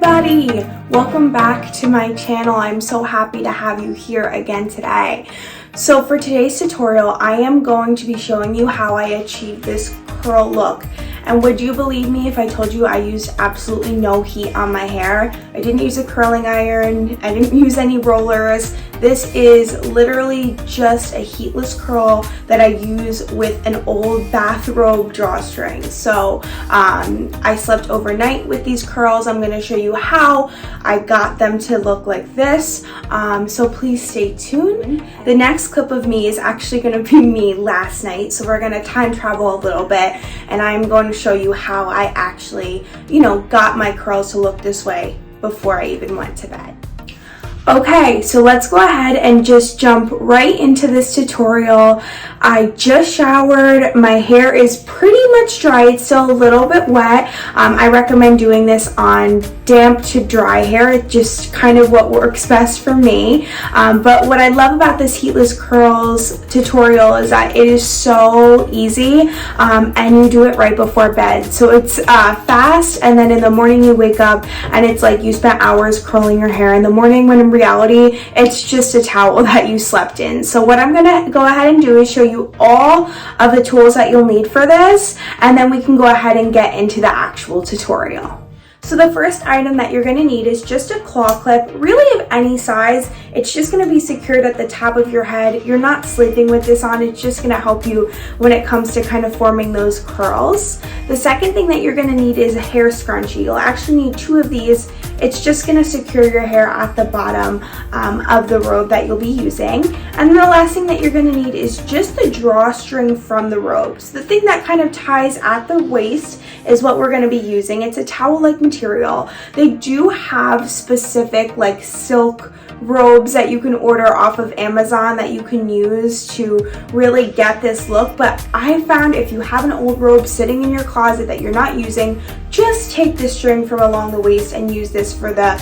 everybody! Welcome back to my channel. I'm so happy to have you here again today. So for today's tutorial, I am going to be showing you how I achieved this curl look. And would you believe me if I told you I used absolutely no heat on my hair? I didn't use a curling iron, I didn't use any rollers. This is literally just a heatless curl that I use with an old bathrobe drawstring. So I slept overnight with these curls. I'm going to show you how I got them to look like this. So please stay tuned. The next clip of me is actually going to be me last night. So we're going to time travel a little bit and I'm going to show you how I actually, got my curls to look this way before I even went to bed. Okay, so let's go ahead and just jump right into this tutorial. I just showered. My hair is pretty much dry. It's still a little bit wet. I recommend doing this on damp to dry hair. It's just kind of what works best for me. But what I love about this Heatless Curls tutorial is that it is so easy and you do it right before bed. So it's fast, and then in the morning you wake up and it's like you spent hours curling your hair in the morning, when in reality it's just a towel that you slept in. So what I'm gonna go ahead and do is show you all of the tools that you'll need for this, and then we can go ahead and get into the actual tutorial. So the first item that you're going to need is just a claw clip, really of any size. It's just going to be secured at the top of your head. You're not sleeping with this on. It's just going to help you when it comes to kind of forming those curls. The second thing that you're going to need is a hair scrunchie. You'll actually need 2 of these. It's just going to secure your hair at the bottom of the robe that you'll be using. And then the last thing that you're going to need is just the drawstring from the robe. So the thing that kind of ties at the waist is what we're going to be using. It's a towel-like material. They do have specific like silk robes that you can order off of Amazon that you can use to really get this look, but I found if you have an old robe sitting in your closet that you're not using, just take this string from along the waist and use this for the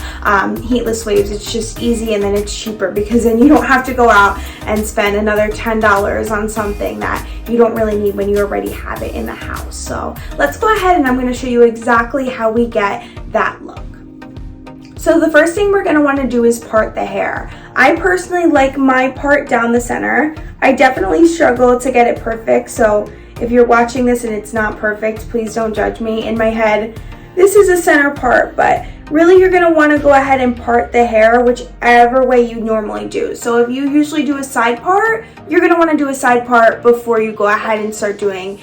heatless waves. It's just easy, and then it's cheaper because then you don't have to go out and spend another $10 on something that you don't really need when you already have it in the house. So let's go ahead and I'm going to show you exactly how we get that look. So the first thing we're going to want to do is part the hair. I personally like my part down the center. I definitely struggle to get it perfect, so if you're watching this and it's not perfect, please don't judge me. In my head, this is a center part, but really you're going to want to go ahead and part the hair whichever way you normally do. So if you usually do a side part, you're going to want to do a side part before you go ahead and start doing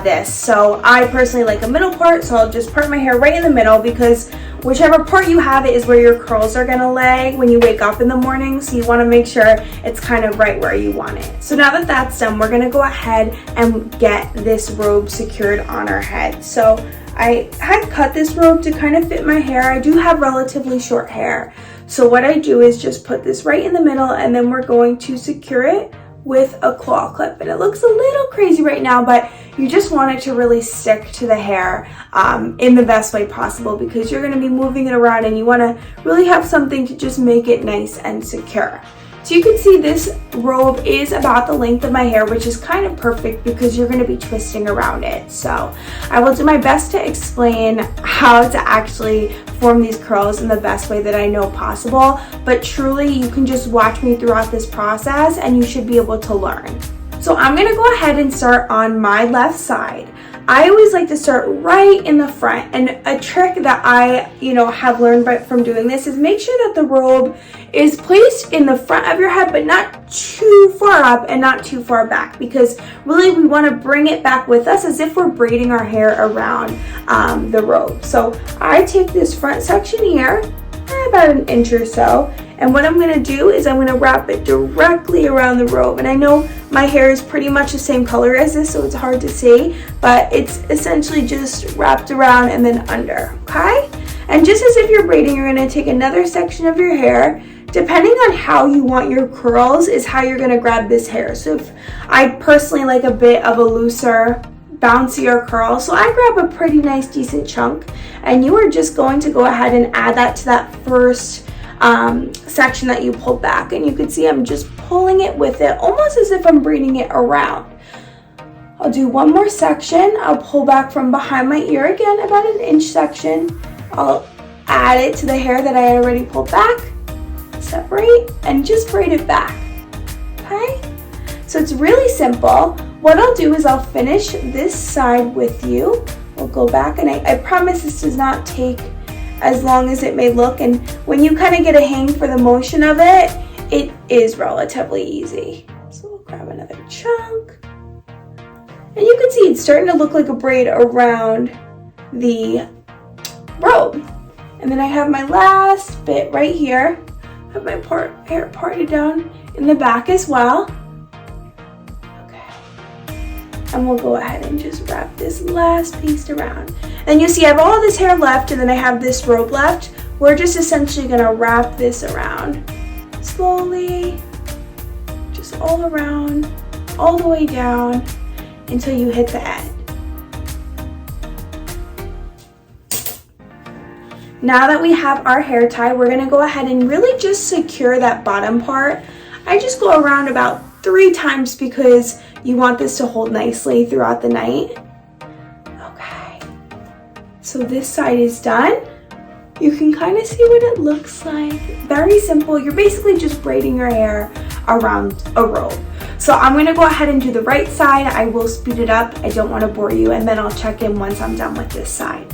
this. So I personally like a middle part, so I'll just part my hair right in the middle, because whichever part you have it is where your curls are going to lay when you wake up in the morning. So you want to make sure it's kind of right where you want it. So now that that's done, we're going to go ahead and get this robe secured on our head. So I had cut this robe to kind of fit my hair. I do have relatively short hair. So what I do is just put this right in the middle, and then we're going to secure it with a claw clip. And it looks a little crazy right now, but you just want it to really stick to the hair in the best way possible, because you're going to be moving it around and you want to really have something to just make it nice and secure. So you can see this robe is about the length of my hair, which is kind of perfect because you're going to be twisting around it. So I will do my best to explain how to actually form these curls in the best way that I know possible, but truly you can just watch me throughout this process and you should be able to learn. So I'm going to go ahead and start on my left side. I always like to start right in the front, and a trick that I have learned from doing this is make sure that the robe is placed in the front of your head, but not too far up and not too far back, because really we want to bring it back with us as if we're braiding our hair around the robe. So I take this front section here, about an inch or so, and what I'm going to do is I'm going to wrap it directly around the robe. And I know my hair is pretty much the same color as this, so it's hard to see, but it's essentially just wrapped around and then under, okay? And just as if you're braiding, you're going to take another section of your hair. Depending on how you want your curls is how you're going to grab this hair. So if I personally like a bit of a looser, bouncier curl, so I grab a pretty nice decent chunk, and you are just going to go ahead and add that to that first section that you pulled back. And you can see I'm just pulling it with it, almost as if I'm braiding it around. I'll do one more section. I'll pull back from behind my ear again, about an inch section. I'll add it to the hair that I already pulled back, separate, and just braid it back, okay? So it's really simple. What I'll do is I'll finish this side with you. We'll go back, and I promise this does not take as long as it may look, and when you kind of get a hang for the motion of it, it is relatively easy. So we'll grab another chunk, and you can see it's starting to look like a braid around the robe. And then I have my last bit right here. I have my hair parted down in the back as well. And we'll go ahead and just wrap this last piece around. And you see I have all this hair left, and then I have this robe left. We're just essentially gonna wrap this around slowly, just all around, all the way down until you hit the end. Now that we have our hair tie, we're gonna go ahead and really just secure that bottom part. I just go around about 3 times because you want this to hold nicely throughout the night. Okay, so this side is done. You can kind of see what it looks like. Very simple. You're basically just braiding your hair around a robe. So I'm gonna go ahead and do the right side. I will speed it up. I don't want to bore you, and then I'll check in once I'm done with this side.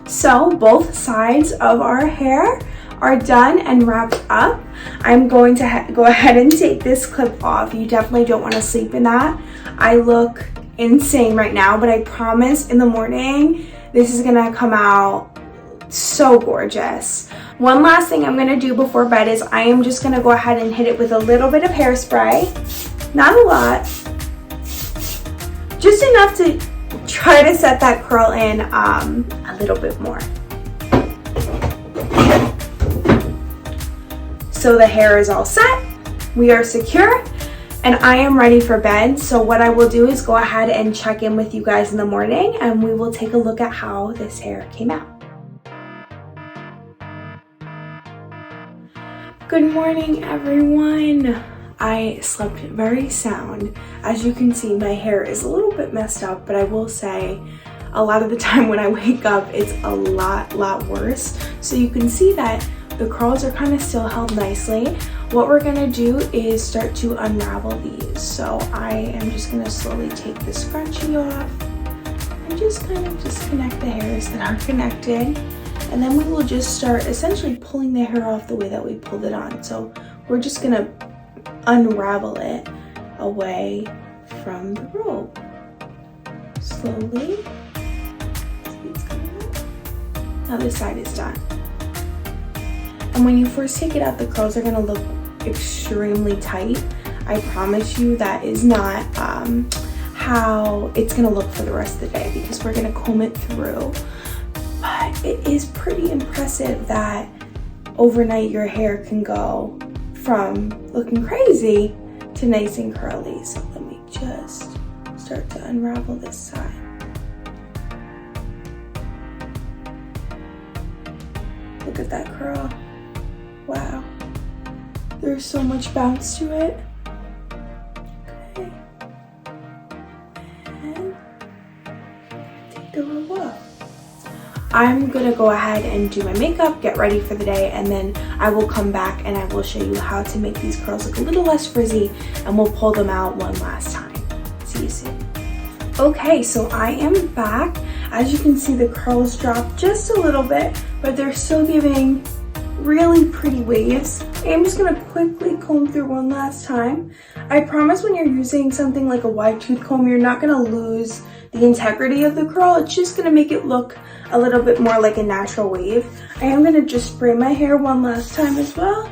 So both sides of our hair are done and wrapped up. I'm going to go ahead and take this clip off. You definitely don't want to sleep in that. I look insane right now, but I promise in the morning this is gonna come out so gorgeous. One last thing I'm gonna do before bed is I am just gonna go ahead and hit it with a little bit of hairspray. Not a lot, just enough to try to set that curl in a little bit more. So the hair is all set, we are secure, and I am ready for bed. So what I will do is go ahead and check in with you guys in the morning, and we will take a look at how this hair came out. Good morning, everyone. I slept very sound. As you can see, my hair is a little bit messed up, but I will say a lot of the time when I wake up, it's a lot worse. So you can see that the curls are kind of still held nicely. What we're gonna do is start to unravel these. So I am just gonna slowly take the scrunchie off and just kind of disconnect the hairs that are connected. And then we will just start essentially pulling the hair off the way that we pulled it on. So we're just gonna unravel it away from the robe. Slowly. Now this side is done. And when you first take it out, the curls are gonna look extremely tight. I promise you that is not how it's gonna look for the rest of the day, because we're gonna comb it through. But it is pretty impressive that overnight your hair can go from looking crazy to nice and curly. So let me just start to unravel this side. Look at that curl. Wow. There's so much bounce to it. Okay. And take the robe off. I'm gonna go ahead and do my makeup, get ready for the day, and then I will come back and I will show you how to make these curls look a little less frizzy, and we'll pull them out one last time. See you soon. Okay, so I am back. As you can see, the curls dropped just a little bit, but they're still giving really pretty waves. I'm just gonna quickly comb through one last time. I promise when you're using something like a wide tooth comb, you're not gonna lose the integrity of the curl. It's just gonna make it look a little bit more like a natural wave. I am gonna just spray my hair one last time as well,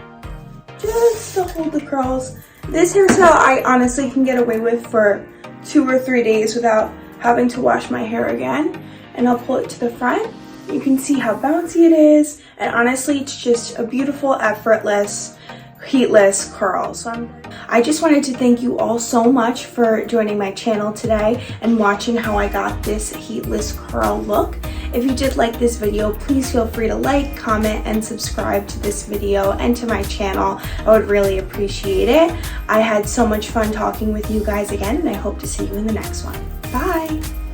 just to hold the curls. This hairstyle I honestly can get away with for 2 or 3 days without having to wash my hair again. And I'll pull it to the front. You can see how bouncy it is, and honestly it's just a beautiful, effortless, heatless curl. So I just wanted to thank you all so much for joining my channel today and watching how I got this heatless curl look. If you did like this video, please feel free to like, comment, and subscribe to this video and to my channel. I would really appreciate it. I had so much fun talking with you guys again, and I hope to see you in the next one. Bye!